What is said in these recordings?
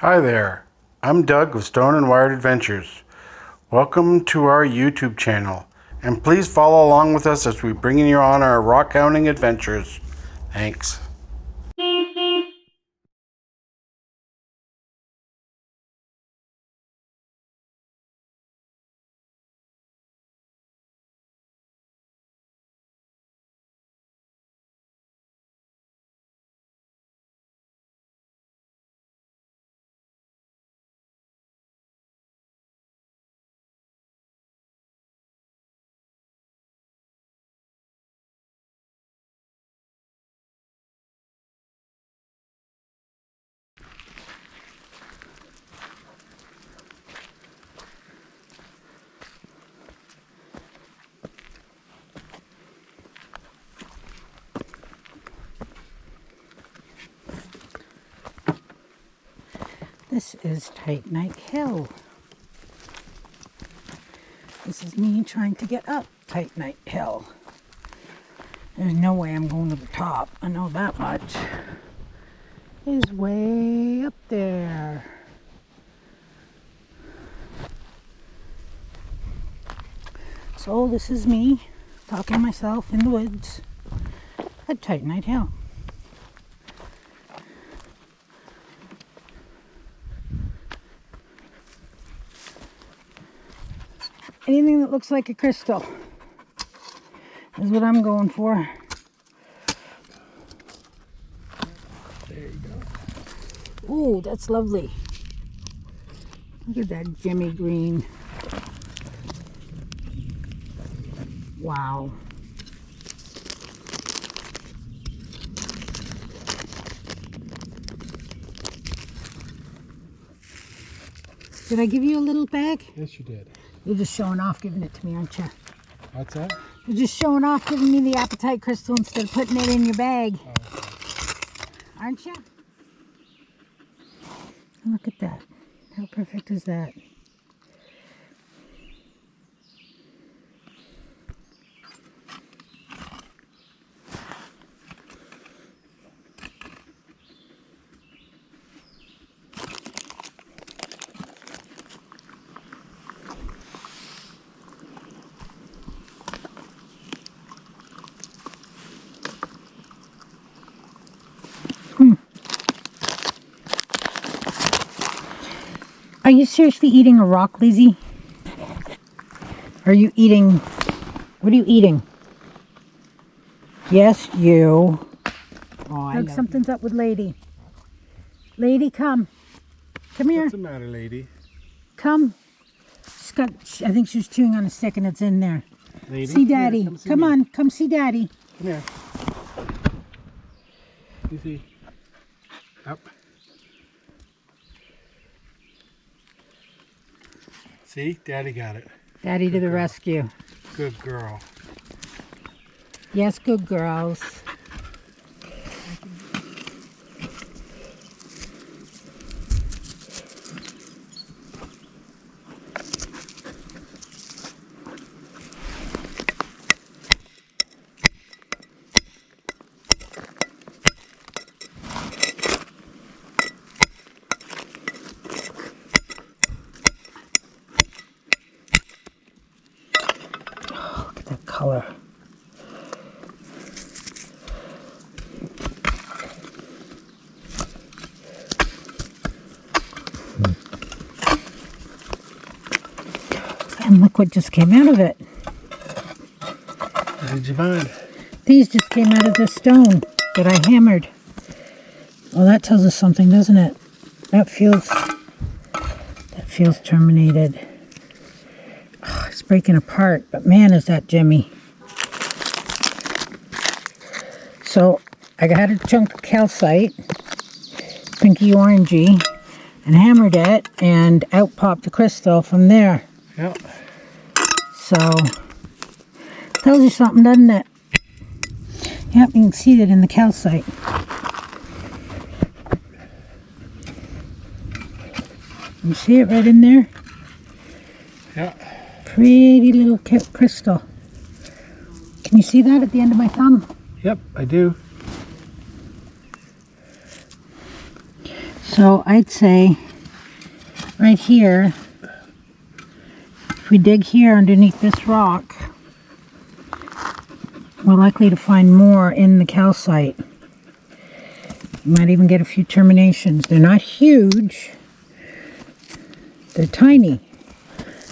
Hi there, I'm Doug of Stone and Wired Adventures. Welcome to our YouTube channel, and please follow along with us as we bring you on our rock hounding adventures. Thanks. This is Titanite Hill. This is me trying to get up Titanite Hill. There's no way I'm going to the top. I know that much. It is way up there. So this is me talking to myself in the woods at Titanite Hill. Anything that looks like a crystal is what I'm going for. There you go. Ooh, that's lovely. Look at that gemmy green. Wow. Did I give you a little bag? Yes, you did. You're just showing off giving it to me, aren't you? What's that? You're just showing off giving me the apatite crystal instead of putting it in your bag. Oh, okay. Aren't you? Look at that. How perfect is that? Are you seriously eating a rock, Lizzie? Are you eating... What are you eating? Yes, you. Oh, Doug, something's up with Lady. Lady, come. Come here. What's the matter, lady? Come. She's got... I think she's chewing on a stick and it's in there. Lady? See Daddy. Here, come on. Come see Daddy. Come here. You see? Up. See? Daddy got it. Daddy to the rescue. Good girl. Yes, good girls. Color. And look what just came out of it. What did you find? These just came out of the stone that I hammered. Well, that tells us something, doesn't it? That feels terminated. Oh, it's breaking apart, but man, is that gemmy. So I got a chunk of calcite, pinky orangey, and hammered it, and out popped the crystal from there. Yep. So tells you something, doesn't it? Yep, you can see that in the calcite. You see it right in there? Yeah. Pretty little crystal. Can you see that at the end of my thumb? Yep, I do. So I'd say right here, if we dig here underneath this rock, we're likely to find more in the calcite. You might even get a few terminations. They're not huge. They're tiny,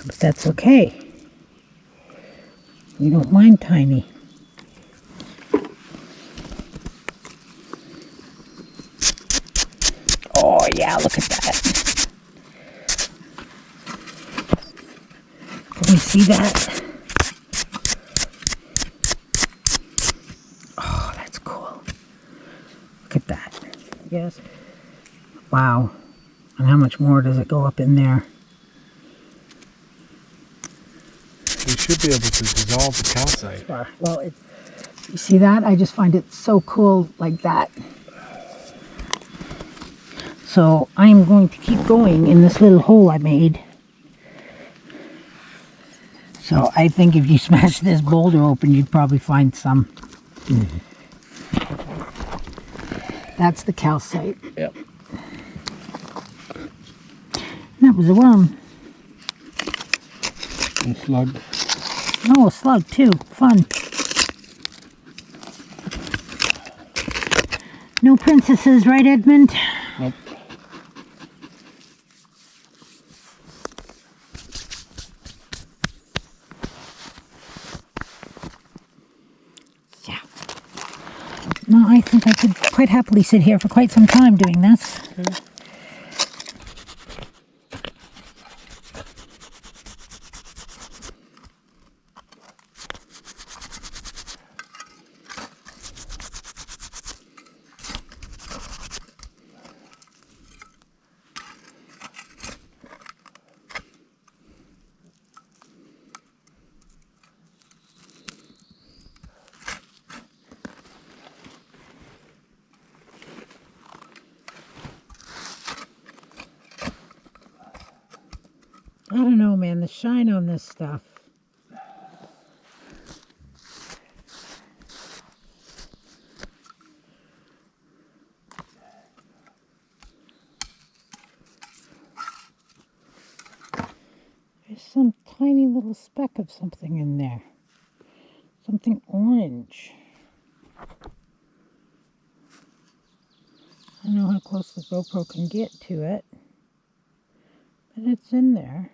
but that's okay. We don't mind tiny. Oh yeah, look at that. Can we see that? Oh, that's cool. Look at that. Yes. Wow. And how much more does it go up in there? We should be able to dissolve the calcite. Well, you see that? I just find it so cool like that. So I'm going to keep going in this little hole I made. So I think if you smash this boulder open, you'd probably find some. Mm-hmm. That's the calcite. Yep. That was a worm. A slug. Oh, a slug too. Fun. No princesses, right, Edmund? Nope. Yeah. No, I think I could quite happily sit here for quite some time doing this. Okay. I don't know, man. The shine on this stuff. There's some tiny little speck of something in there. Something orange. I don't know how close the GoPro can get to it, but it's in there.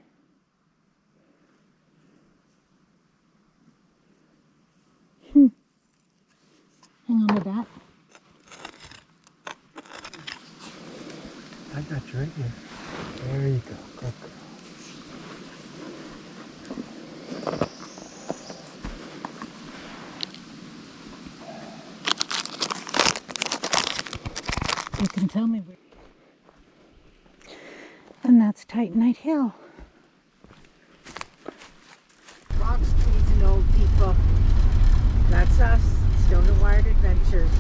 Hang on to that. I got you right here. There you go. Go, go. You can tell me where. And that's Titanite Hill. Rocks, trees, and old people. That's us, Stone and Wired Adventures.